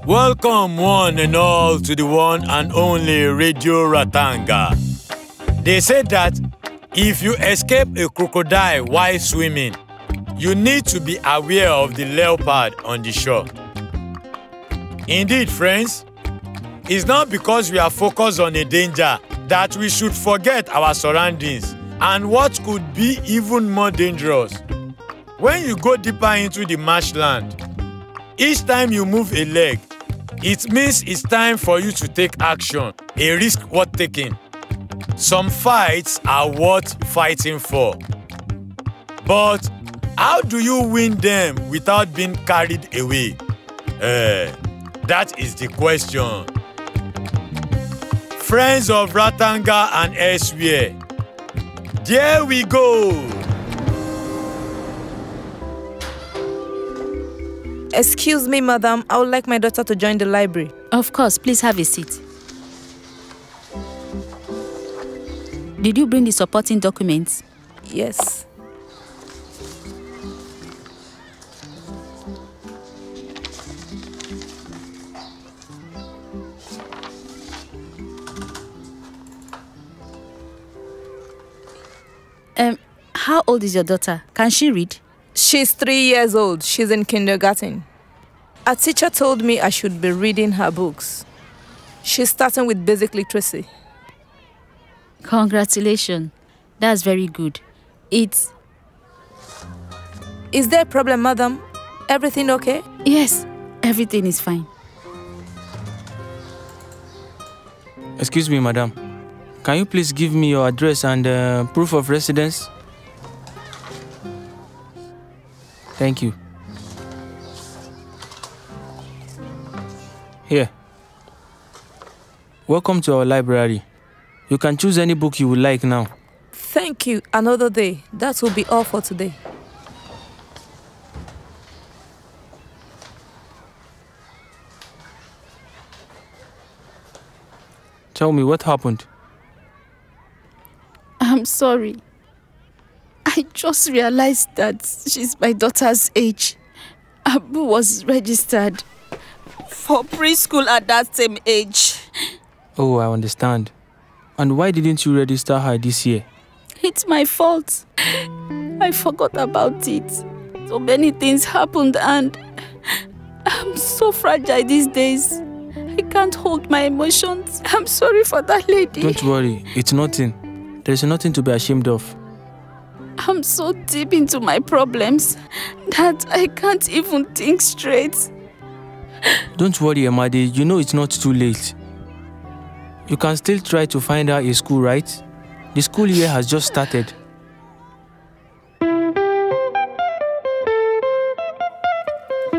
Welcome one and all to the one and only Radio Ratanga. They say that if you escape a crocodile while swimming, you need to be aware of the leopard on the shore. Indeed, friends, it's not because we are focused on a danger that we should forget our surroundings and what could be even more dangerous. When you go deeper into the marshland, each time you move a leg, it means it's time for you to take action, a risk worth taking. Some fights are worth fighting for. But how do you win them without being carried away? That is the question. Friends of Ratanga and elsewhere, there we go. Excuse me, madam. I would like my daughter to join the library. Of course, please have a seat. Did you bring the supporting documents? Yes. How old is your daughter? Can she read? She's 3 years old. She's in kindergarten. A teacher told me I should be reading her books. She's starting with basic literacy. Congratulations. That's very good. Is there a problem, madam? Everything okay? Yes, everything is fine. Excuse me, madam. Can you please give me your address and proof of residence? Thank you. Here. Welcome to our library. You can choose any book you would like now. Thank you. Another day. That will be all for today. Tell me what happened. I'm sorry. I just realized that she's my daughter's age. Abu was registered for preschool at that same age. Oh, I understand. And why didn't you register her this year? It's my fault. I forgot about it. So many things happened and I'm so fragile these days. I can't hold my emotions. I'm sorry for that lady. Don't worry, it's nothing. There's nothing to be ashamed of. I'm so deep into my problems that I can't even think straight. Don't worry, Amadi. You know it's not too late. You can still try to find her a school, right? The school year has just started.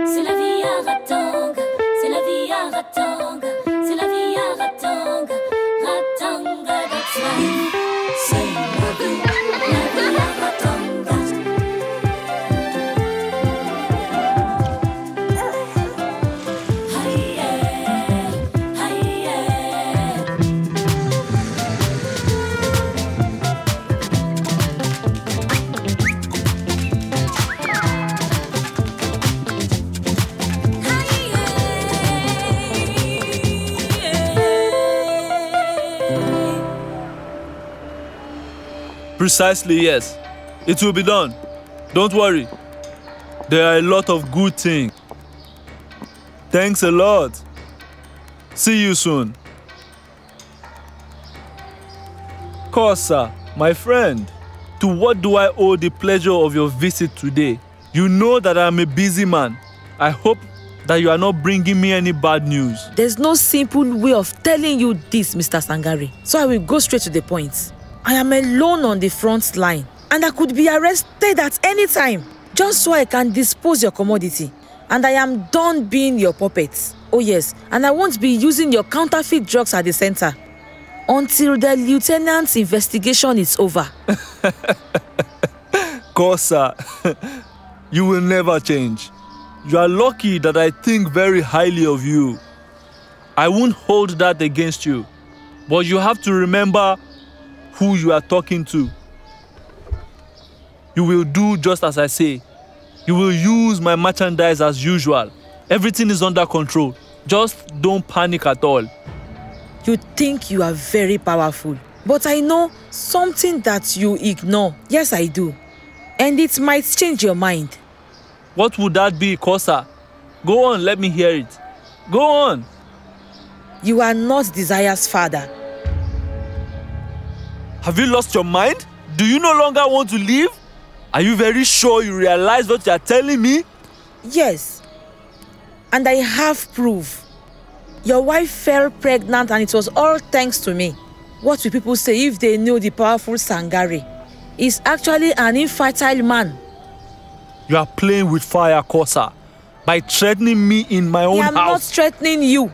C'est la vie à Ratanga, c'est la vie à Ratanga, c'est la vie à Ratanga, Ratanga, that's life. C'est la vie à Ratanga. Hi yeah, hi yeah. Precisely, yes. It will be done. Don't worry. There are a lot of good things. Thanks a lot. See you soon. Kosa, my friend, to what do I owe the pleasure of your visit today? You know that I'm a busy man. I hope that you are not bringing me any bad news. There's no simple way of telling you this, Mr. Sangare. So I will go straight to the point. I am alone on the front line and I could be arrested at any time just so I can dispose your commodity. And I am done being your puppet. Oh yes, and I won't be using your counterfeit drugs at the center until the lieutenant's investigation is over. Kosa, you will never change. You are lucky that I think very highly of you. I won't hold that against you. But you have to remember who you are talking to. You will do just as I say. You will use my merchandise as usual. Everything is under control. Just don't panic at all. You think you are very powerful, but I know something that you ignore. Yes, I do. And it might change your mind. What would that be, Kosa? Go on, let me hear it. Go on. You are not Desire's father. Have you lost your mind? Do you no longer want to live? Are you very sure you realize what you are telling me? Yes. And I have proof. Your wife fell pregnant and it was all thanks to me. What will people say if they know the powerful Sangare is actually an infertile man? You are playing with fire, Kosa, by threatening me in my own I am not house. threatening you.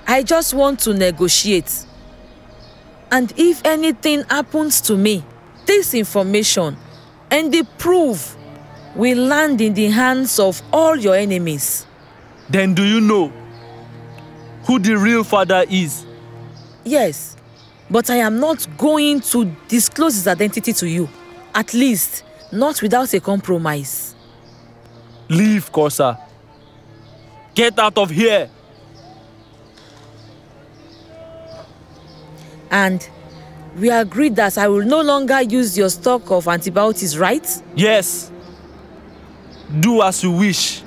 I just want to negotiate. And if anything happens to me, this information and the proof will land in the hands of all your enemies. Then do you know who the real father is? Yes, but I am not going to disclose his identity to you. At least, not without a compromise. Leave, Kosa. Get out of here. And we agreed that I will no longer use your stock of antibiotics, right? Yes. Do as you wish.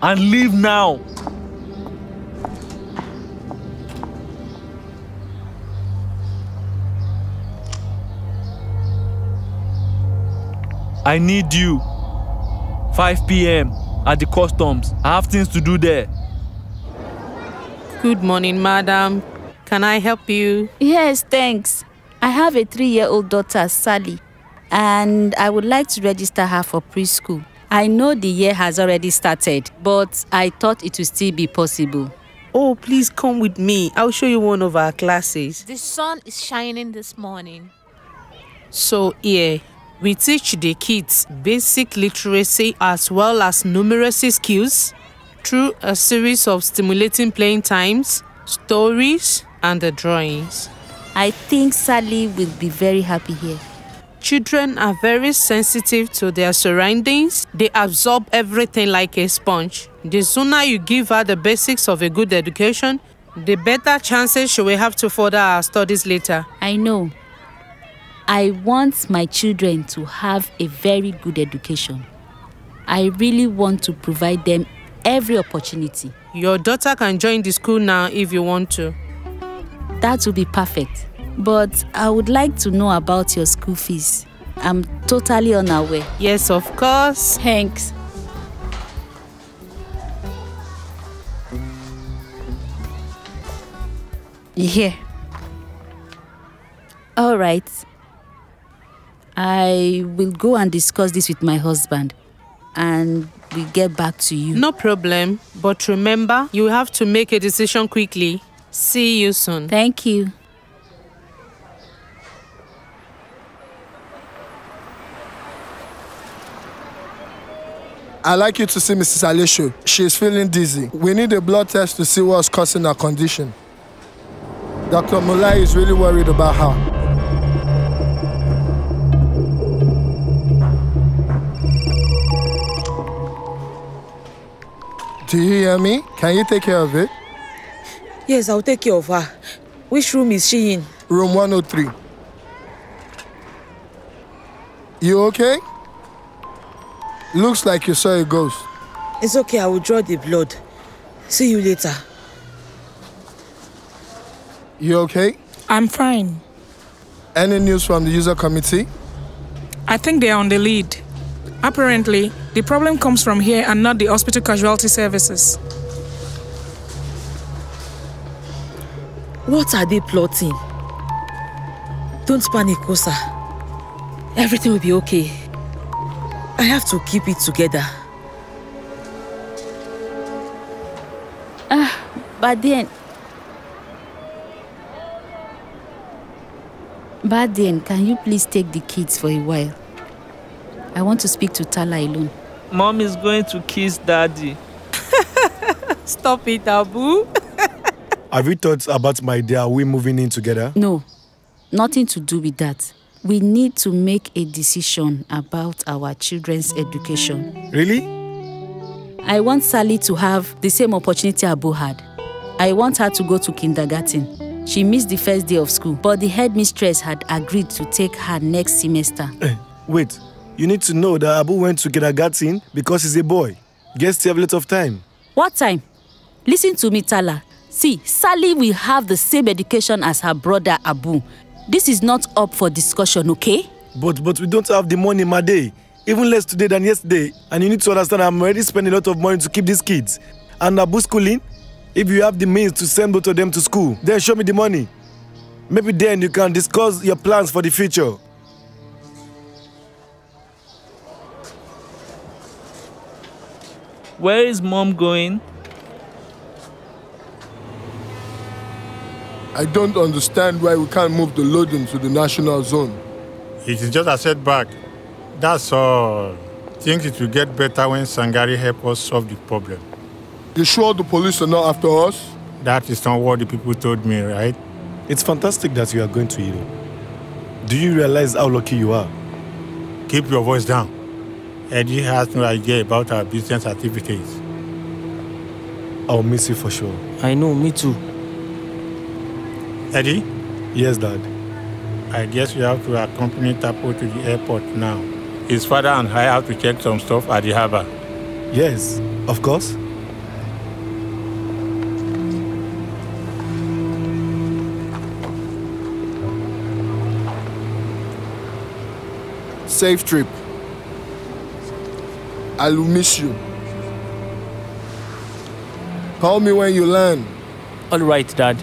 And leave now. I need you. 5 p.m. at the customs. I have things to do there. Good morning, madam. Can I help you? Yes, thanks. I have a 3-year-old daughter, Sally, and I would like to register her for preschool. I know the year has already started, but I thought it would still be possible. Oh, please come with me. I'll show you one of our classes. The sun is shining this morning. So here, we teach the kids basic literacy as well as numeracy skills through a series of stimulating playing times, stories, and the drawings. I think Sally will be very happy here. Children are very sensitive to their surroundings. They absorb everything like a sponge. The sooner you give her the basics of a good education, the better chances she will have to further her studies later. I know. I want my children to have a very good education. I really want to provide them every opportunity. Your daughter can join the school now if you want to. That would be perfect. But I would like to know about your school fees. I'm totally unaware. Yes, of course. Thanks. Yeah. All right. I will go and discuss this with my husband, and we'll get back to you. No problem. But remember, you have to make a decision quickly. See you soon. Thank you. I'd like you to see Mrs. Alesho. She's feeling dizzy. We need a blood test to see what's causing her condition. Dr. Mulai is really worried about her. Do you hear me? Can you take care of it? Yes, I'll take care of her. Which room is she in? Room 103. You okay? Looks like you saw a ghost. It's okay, I will draw the blood. See you later. You okay? I'm fine. Any news from the user committee? I think they are on the lead. Apparently, the problem comes from here and not the hospital casualty services. What are they plotting? Don't panic, Kosa. Everything will be okay. I have to keep it together. But then, can you please take the kids for a while? I want to speak to Tala alone. Mom is going to kiss Daddy. Stop it, Abu. Have you thought about my idea? Are we moving in together? No, nothing to do with that. We need to make a decision about our children's education. Really? I want Sally to have the same opportunity Abu had. I want her to go to kindergarten. She missed the first day of school, but the headmistress had agreed to take her next semester. Wait, you need to know that Abu went to kindergarten because he's a boy. Guess you have a lot of time. What time? Listen to me, Tala. See, Sally will have the same education as her brother Abu. This is not up for discussion, okay? But we don't have the money, Made. Even less today than yesterday. And you need to understand I'm already spending a lot of money to keep these kids. And Abu schooling, if you have the means to send both of them to school, then show me the money. Maybe then you can discuss your plans for the future. Where is Mom going? I don't understand why we can't move the loading to the national zone. It is just a setback. That's all. Think it will get better when Sangari help us solve the problem. You sure the police are not after us? That is not what the people told me, right? It's fantastic that you are going to Ilo. Do you realize how lucky you are? Keep your voice down. Eddie has no idea about our business activities. I'll miss you for sure. I know, me too. Eddie? Yes, Dad. I guess you have to accompany Tapo to the airport now. His father and I have to check some stuff at the harbor. Yes, of course. Safe trip. I'll miss you. Call me when you land. All right, Dad.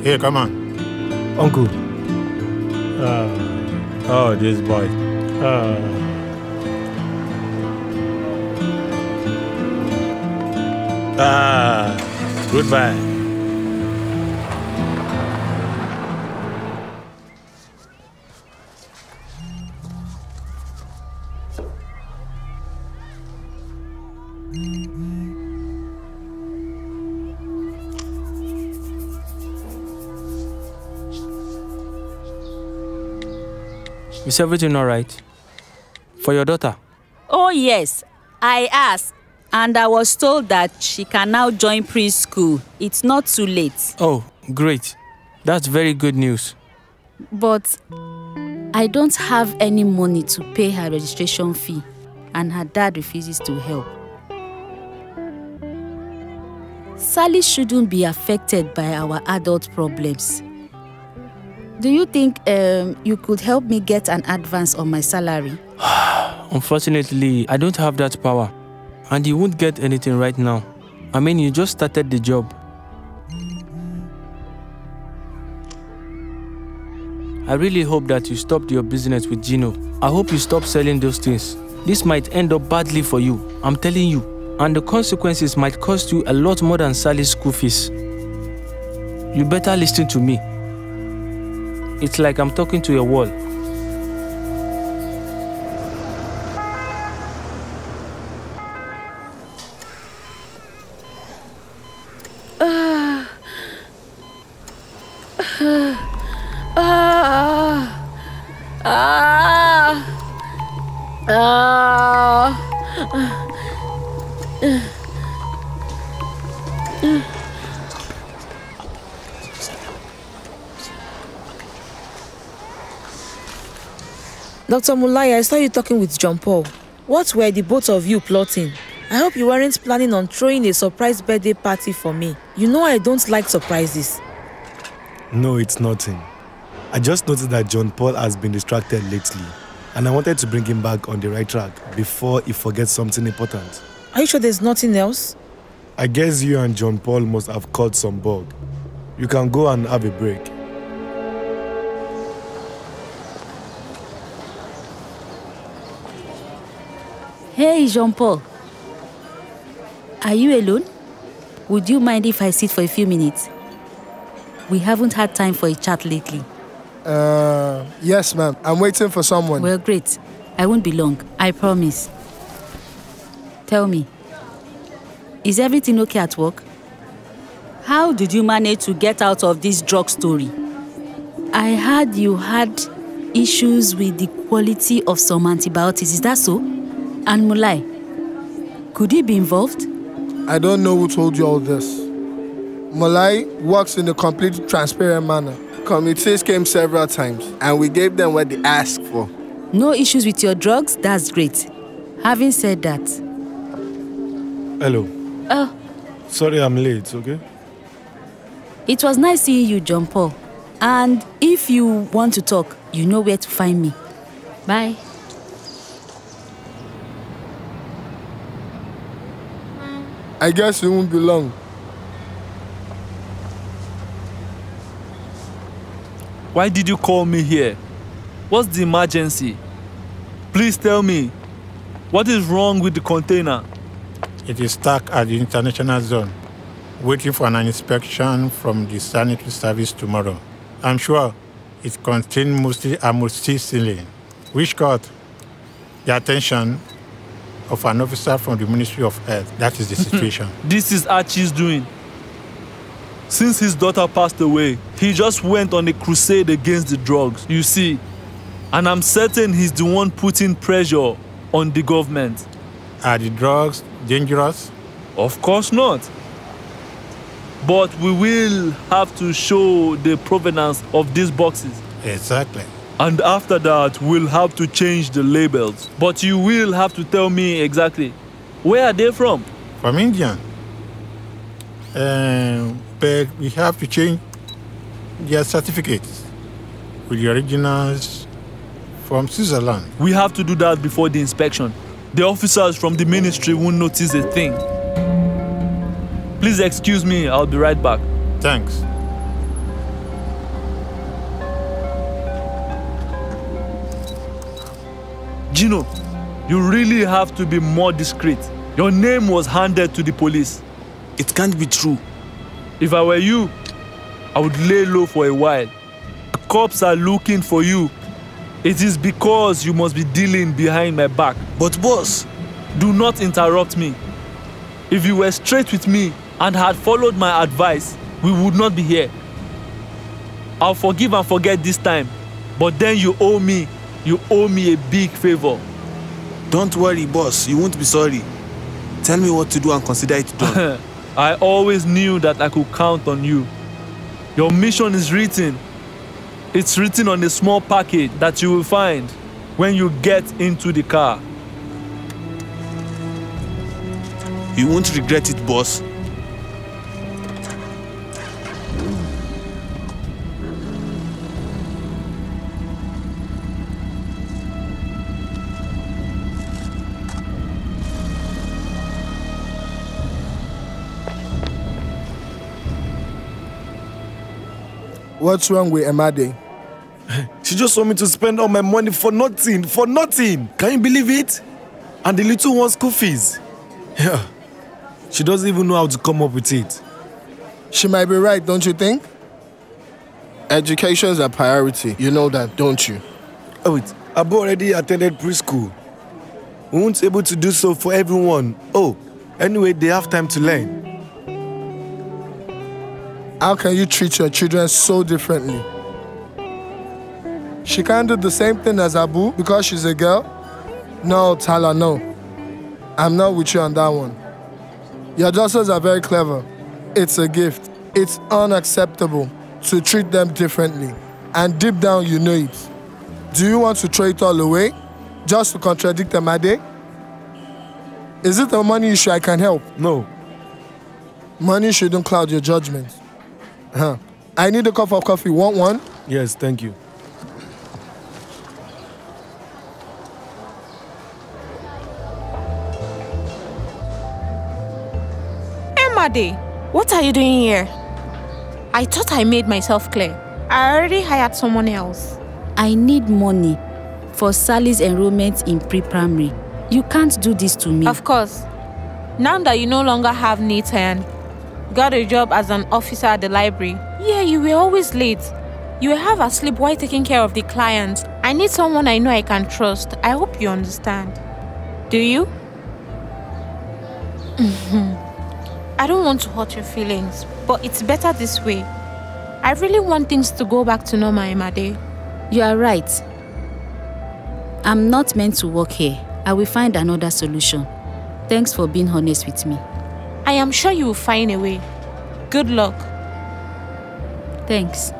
Hey, come on. Uncle. Oh, this boy. Goodbye. Is everything all right? For your daughter? Oh yes, I asked. And I was told that she can now join preschool. It's not too late. Oh, great. That's very good news. But I don't have any money to pay her registration fee. And her dad refuses to help. Sally shouldn't be affected by our adult problems. Do you think you could help me get an advance on my salary? Unfortunately, I don't have that power. And you won't get anything right now. I mean, you just started the job. I really hope that you stopped your business with Gino. I hope you stop selling those things. This might end up badly for you, I'm telling you. And the consequences might cost you a lot more than Sally's school fees. You better listen to me. It's like I'm talking to a wall. Dr. Mulai, I saw you talking with John Paul. What were the both of you plotting? I hope you weren't planning on throwing a surprise birthday party for me. You know I don't like surprises. No, it's nothing. I just noticed that John Paul has been distracted lately, and I wanted to bring him back on the right track before he forgets something important. Are you sure there's nothing else? I guess you and John Paul must have caught some bug. You can go and have a break. Hey, Jean-Paul. Are you alone? Would you mind if I sit for a few minutes? We haven't had time for a chat lately. Yes, ma'am. I'm waiting for someone. Well, great. I won't be long. I promise. Tell me, is everything okay at work? How did you manage to get out of this drug story? I heard you had issues with the quality of some antibiotics. Is that so? And Mulai, could he be involved? I don't know who told you all this. Mulai works in a completely transparent manner. Committees came several times, and we gave them what they asked for. No issues with your drugs? That's great. Having said that... Hello. Oh. Sorry I'm late, okay? It was nice seeing you, John Paul. And if you want to talk, you know where to find me. Bye. I guess it won't be long. Why did you call me here? What's the emergency? Please tell me. What is wrong with the container? It is stuck at the international zone, waiting for an inspection from the sanitary service tomorrow. I'm sure it contains mostly amoxicillin, which caught the attention of an officer from the Ministry of Health. That is the situation. This is Archie's doing. Since his daughter passed away, he just went on a crusade against the drugs, you see. And I'm certain he's the one putting pressure on the government. Are the drugs dangerous? Of course not. But we will have to show the provenance of these boxes. Exactly. And after that, we'll have to change the labels. But you will have to tell me exactly. Where are they from? From India. But we have to change their certificates with the originals from Switzerland. We have to do that before the inspection. The officers from the ministry won't notice a thing. Please excuse me, I'll be right back. Thanks. Gino, you really have to be more discreet. Your name was handed to the police. It can't be true. If I were you, I would lay low for a while. The cops are looking for you. It is because you must be dealing behind my back. But boss, do not interrupt me. If you were straight with me and had followed my advice, we would not be here. I'll forgive and forget this time, but then you owe me a big favor. Don't worry, boss. You won't be sorry. Tell me what to do and consider it done. I always knew that I could count on you. Your mission is written. It's written on a small package that you will find when you get into the car. You won't regret it, boss. What's wrong with Emade? She just want me to spend all my money for nothing, Can you believe it? And the little one's school fees. Yeah. She doesn't even know how to come up with it. She might be right, don't you think? Education is a priority. You know that, don't you? Oh wait, Abu already attended preschool. We weren't able to do so for everyone. Oh, anyway, they have time to learn. How can you treat your children so differently? She can't do the same thing as Abu because she's a girl? No, Tala, no. I'm not with you on that one. Your daughters are very clever. It's a gift. It's unacceptable to treat them differently. And deep down, you know it. Do you want to throw it all away just to contradict Emade? Is it a money issue I can help? No. Money shouldn't cloud your judgment. I need a cup of coffee. Want one? Yes, thank you. Emade, what are you doing here? I thought I made myself clear. I already hired someone else. I need money for Sally's enrollment in pre-primary. You can't do this to me. Of course. Now that you no longer have needs and got a job as an officer at the library. Yeah, you were always late. You will have asleep while taking care of the clients. I need someone I know I can trust. I hope you understand. Do you? I don't want to hurt your feelings, but it's better this way. I really want things to go back to normal, Emade. You are right. I'm not meant to work here. I will find another solution. Thanks for being honest with me. I am sure you will find a way. Good luck. Thanks.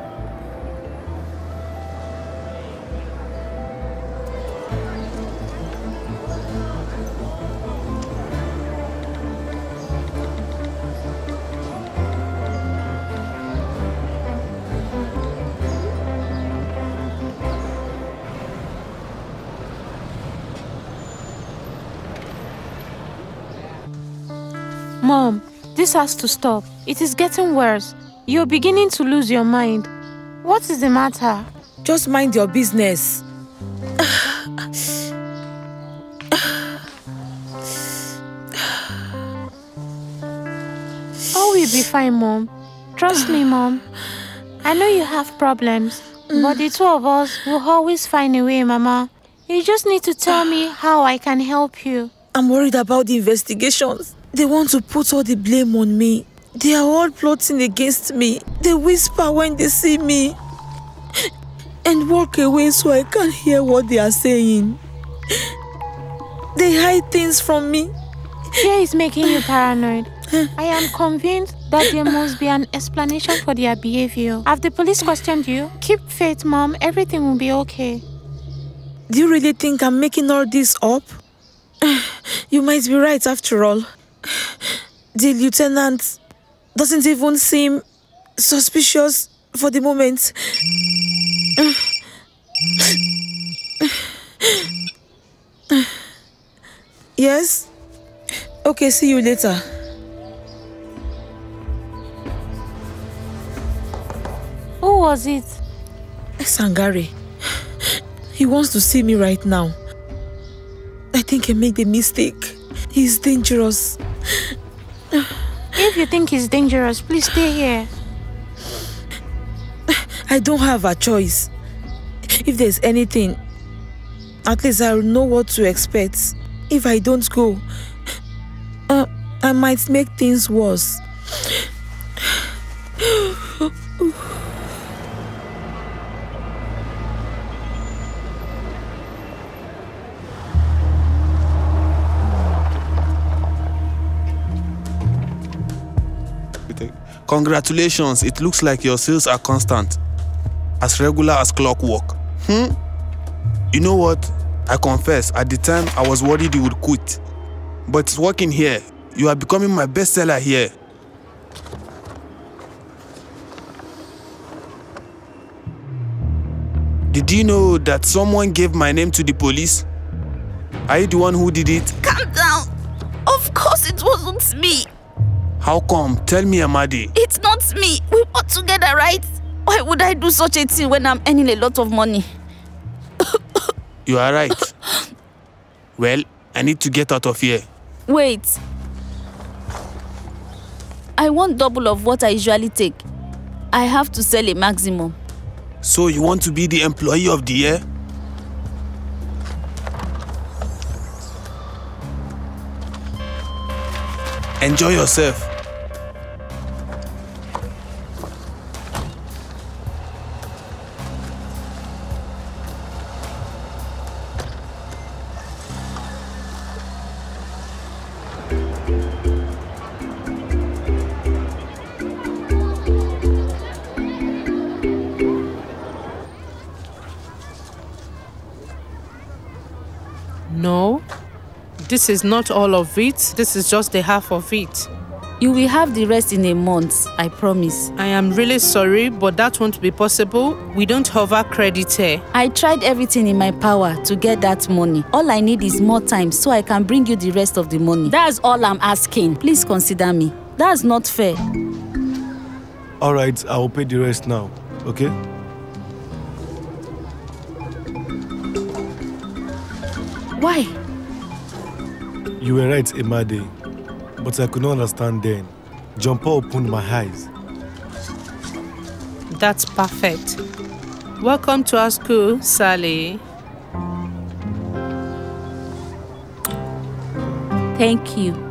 Mom, this has to stop. It is getting worse. You're beginning to lose your mind. What is the matter? Just mind your business. All will be fine, Mom. Trust me, Mom. I know you have problems, but the two of us will always find a way, Mama. You just need to tell me how I can help you. I'm worried about the investigations. They want to put all the blame on me. They are all plotting against me. They whisper when they see me and walk away so I can't hear what they are saying. They hide things from me. Fear is making you paranoid. I am convinced that there must be an explanation for their behavior. Have the police questioned you? Keep faith, Mom. Everything will be okay. Do you really think I'm making all this up? You might be right after all. The lieutenant doesn't even seem suspicious for the moment. Yes? Okay, see you later. Who was it? Sangare. He wants to see me right now. I think I made a mistake. He's dangerous. If you think he's dangerous, please stay here. I don't have a choice. If there's anything, at least I'll know what to expect. If I don't go, I might make things worse. Congratulations, it looks like your sales are constant. As regular as clockwork. You know what? I confess, at the time I was worried you would quit. But it's working here. You are becoming my bestseller here. Did you know that someone gave my name to the police? Are you the one who did it? Calm down. Of course it wasn't me. How come? Tell me, Amadi. It's not me. We work together, right? Why would I do such a thing when I'm earning a lot of money? You are right. Well, I need to get out of here. Wait. I want double of what I usually take. I have to sell a maximum. So you want to be the employee of the year? Enjoy yourself. No, this is not all of it. This is just the half of it. You will have the rest in a month, I promise. I am really sorry, but that won't be possible. We don't hover credit here. I tried everything in my power to get that money. All I need is more time so I can bring you the rest of the money. That's all I'm asking. Please consider me. That's not fair. All right, I will pay the rest now, okay? Why? You were right, Emade, but I could not understand then. Jumper opened my eyes. That's perfect. Welcome to our school, Sally. Thank you.